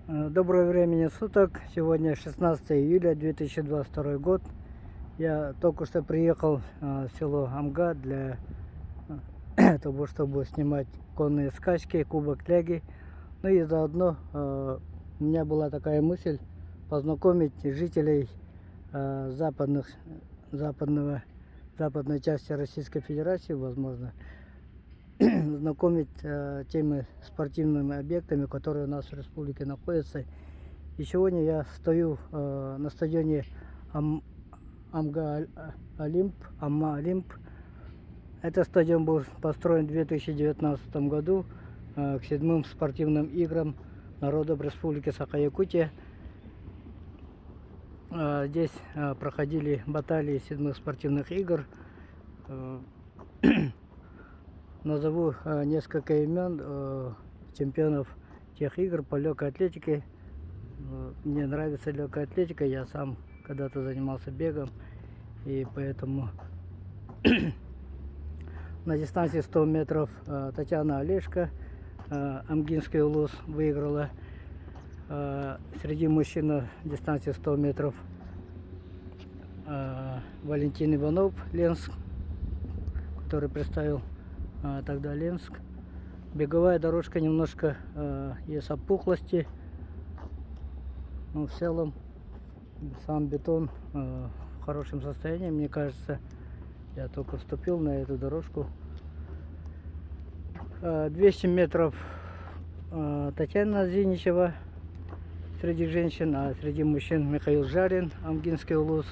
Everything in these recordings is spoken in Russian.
Доброго времени суток. Сегодня 16 июля 2022 год. Я только что приехал в село Амга для того, чтобы снимать конные скачки, кубок тяги. Ну и заодно у меня была такая мысль познакомить жителей западной части Российской Федерации, возможно, знакомить теми спортивными объектами, которые у нас в республике находятся. И сегодня я стою на стадионе Амга Олимп. Этот стадион был построен в 2019 году к 7-м спортивным играм народов Республики Саха-Якутия. Здесь проходили баталии 7-х спортивных игр. Назову несколько имен чемпионов тех игр по легкой атлетике. Мне нравится легкая атлетика, я сам когда-то занимался бегом, и поэтому на дистанции 100 метров Татьяна Олешко, Амгинский улус, выиграла. Среди мужчин на дистанции 100 метров Валентин Иванов, Ленск, который представил тогда Ленск. Беговая дорожка немножко есть опухлости, но в целом сам бетон в хорошем состоянии, мне кажется. Я только вступил на эту дорожку. 200 метров Татьяна Зиничева среди женщин, а среди мужчин Михаил Жарин, Амгинский улус.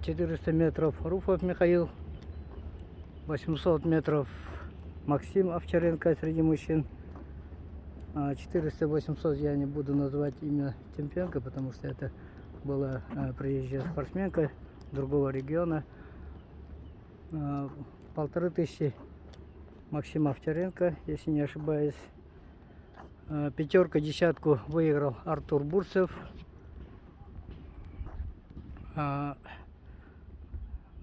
400 метров Руфов Михаил. 800 метров Максим Овчаренко среди мужчин. 400-800 я не буду называть имя чемпионка, потому что это была приезжая спортсменка другого региона. 1500 Максим Овчаренко, если не ошибаюсь. Пятерка, десятку выиграл Артур Бурцев. На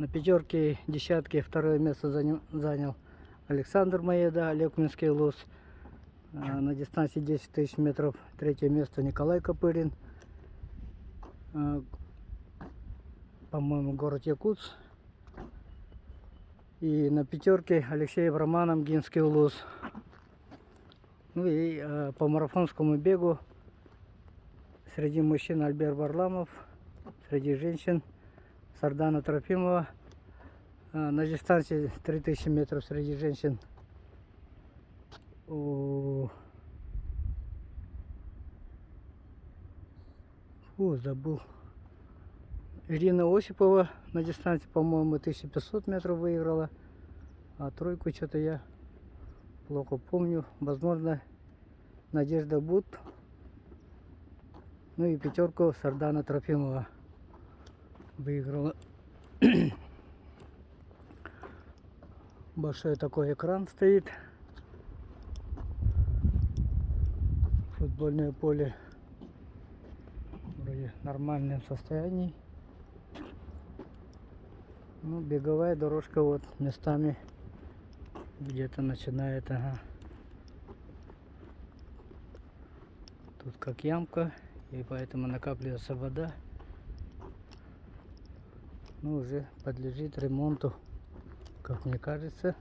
пятерке, десятке второе место занял Александр Маеда, Алекминский улус. На дистанции 10 тысяч метров третье место Николай Копырин, по-моему, город Якутск. И на пятерке Алексей Браман, Амгинский улус. Ну и по марафонскому бегу среди мужчин Альберт Варламов, среди женщин Сардана Трофимова. На дистанции 3000 метров среди женщин забыл. Ирина Осипова на дистанции, по-моему, 1500 метров выиграла. А тройку что-то я плохо помню. Возможно, Надежда Бут. Ну и пятерку Сардана Трофимова выиграла. Большой такой экран стоит. Футбольное поле вроде в нормальном состоянии. Ну, беговая дорожка вот местами где-то начинает, тут как ямка, и поэтому накапливается вода. Ну, уже подлежит ремонту, как мне кажется.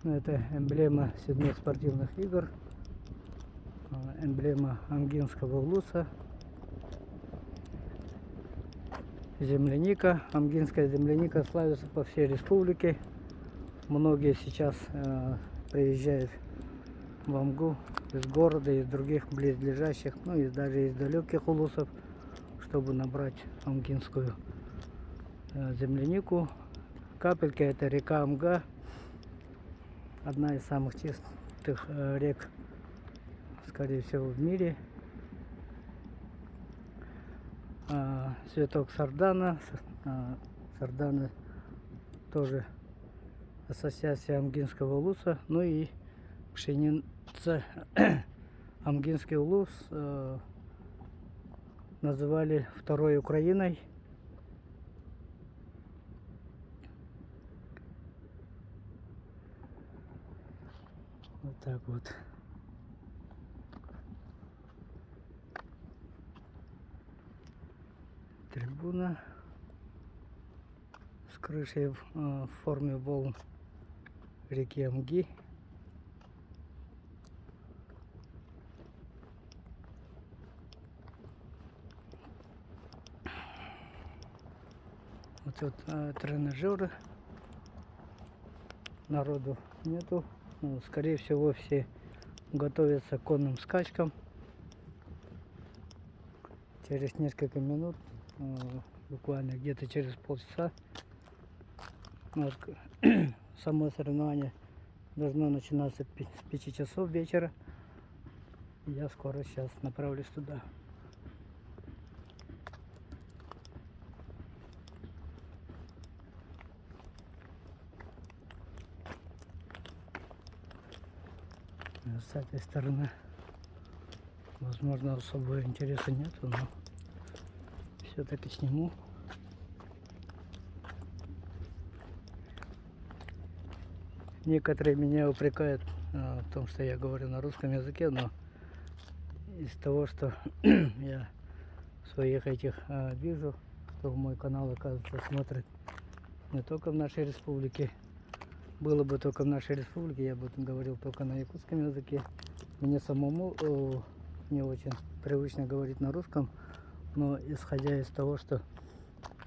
Это эмблема 7-х спортивных игр, эмблема Амгинского улуса. Земляника, амгинская земляника славится по всей республике. Многие сейчас приезжают в Амгу из города, из других близлежащих, ну и даже из далеких улусов, чтобы набрать амгинскую землянику. Капелька — это река Амга, одна из самых чистых рек, скорее всего, в мире. Цветок Сардана. Сардана тоже ассоциация Амгинского улуса. Ну и пшеница. Амгинский улус называли второй Украиной. Вот так вот. Трибуна с крышей в форме волн реки Амги. Вот тут тренажеры. Народу нету. Ну, скорее всего, все готовятся к конным скачкам. Через несколько минут, буквально где-то через полчаса, вот, само соревнование должно начинаться с 5 часов вечера. Я скоро сейчас направлюсь туда. С этой стороны, возможно, особого интереса нету, но все-таки сниму. Некоторые меня упрекают в том, что я говорю на русском языке, но из того, что я своих этих вижу, что в мой канал, оказывается, смотрят не только в нашей республике. Было бы только в нашей республике, я бы говорил только на якутском языке. Мне самому не очень привычно говорить на русском, но исходя из того, что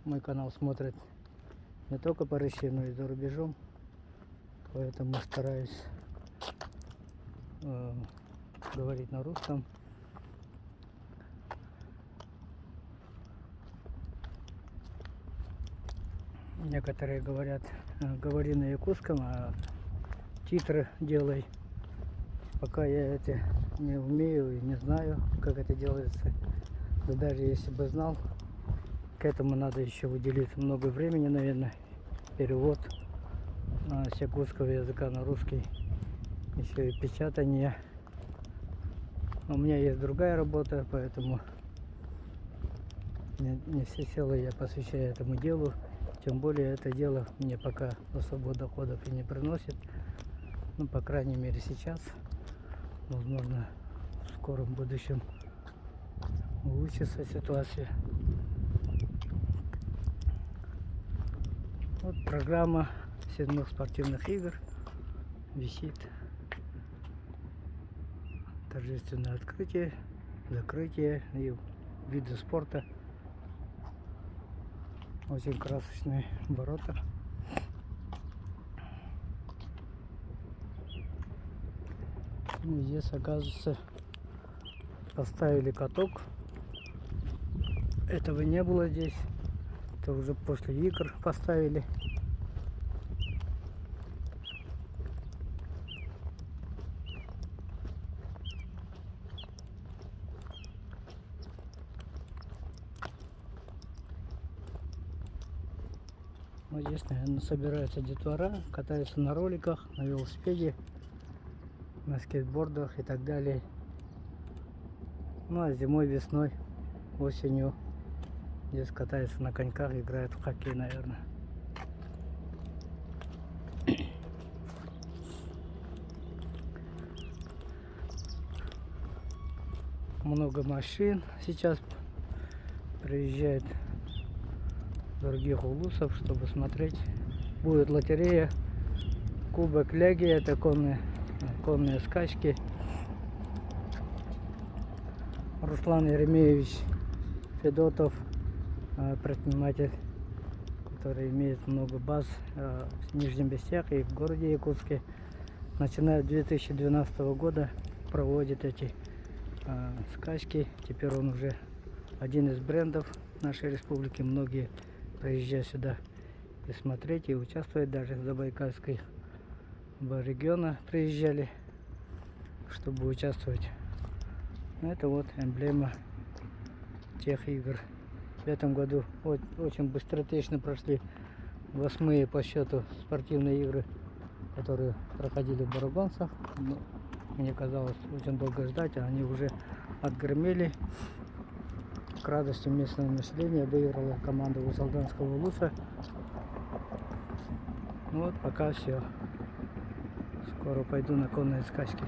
мой канал смотрит не только по России, но и за рубежом, поэтому стараюсь говорить на русском. Некоторые говорят, говори на якутском, а титры делай. Пока я это не умею и не знаю, как это делается. Да даже если бы знал, к этому надо еще уделить много времени, наверное. Перевод с якутского языка на русский, еще и печатание. У меня есть другая работа, поэтому не все силы я посвящаю этому делу. Тем более это дело мне пока особо доходов и не приносит. Ну, по крайней мере сейчас. Возможно, в скором будущем улучшится ситуация. Вот программа 7 спортивных игр висит. Торжественное открытие, закрытие и виды спорта. Очень красочные ворота. Ну, здесь, оказывается, поставили каток. Этого не было здесь. Это уже после игр поставили. Вот здесь, наверное, собираются детвора, катаются на роликах, на велосипеде, на скейтбордах и так далее. Ну а зимой, весной, осенью здесь катаются на коньках, играют в хоккей, наверное. Много машин сейчас приезжает других улусов, чтобы смотреть. Будет лотерея, кубок Ляги, это конные скачки. Руслан Еремеевич Федотов, предприниматель, который имеет много баз в Нижнем Бестях и в городе Якутске, начиная с 2012 года проводит эти скачки. Теперь он уже один из брендов нашей республики. Многие приезжают сюда и смотреть, и участвовать. Даже с Забайкальского региона приезжали, чтобы участвовать. Это вот эмблема тех игр. В этом году очень быстротечно прошли 8-е по счету спортивные игры, которые проходили в Барабанцах. Мне казалось, очень долго ждать, а они уже отгремели. К радости местного населения выиграла команда Усалданского улуса. Ну вот пока все. Скоро пойду на конные скачки.